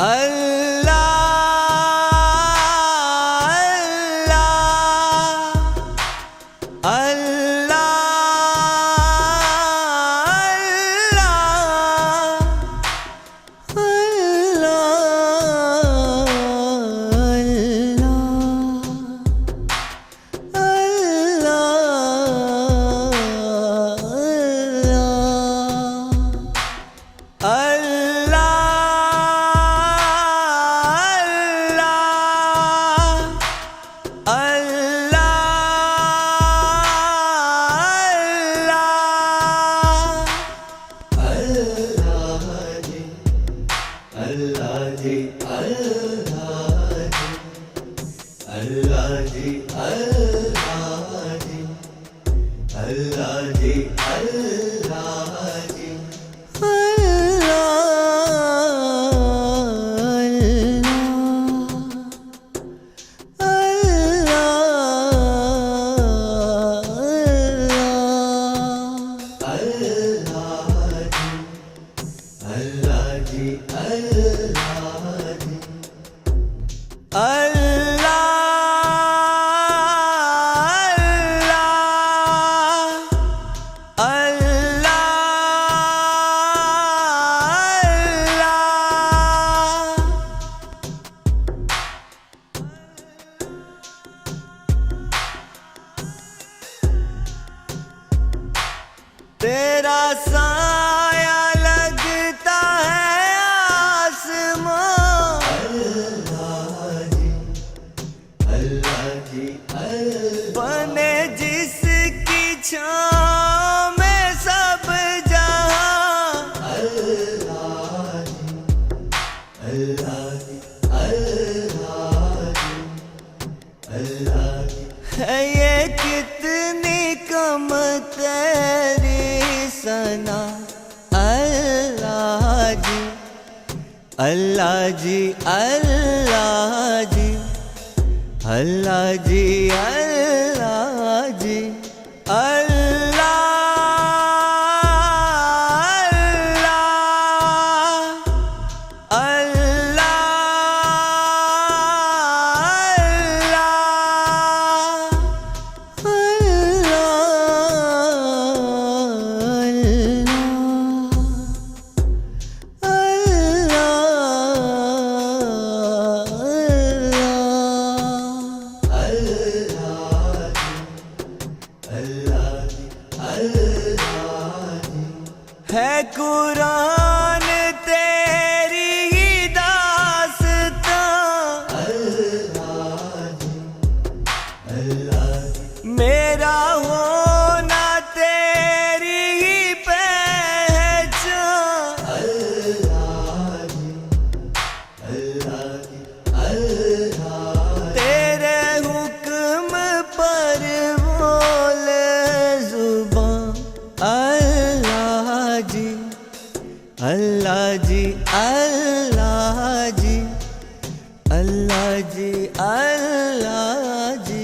अल्लाह तेरा साया लगता है आसमां। अल्लाह जी बने जिसकी छाँव में सब जहां। है ये कितनी कम तेरी सना। अल्लाह जी अल्लाह जी अल्लाह जी अल्लाह जी अल्लाह जी अल्लाह है कुरान तेरी ही दास्तां। मेरा होना तेरी ही पहचान। तेरे हुक्म पर बोले जुबान। अल्लाह जी अल्लाह जी अल्लाह जी अल्लाह जी अल्लाह जी।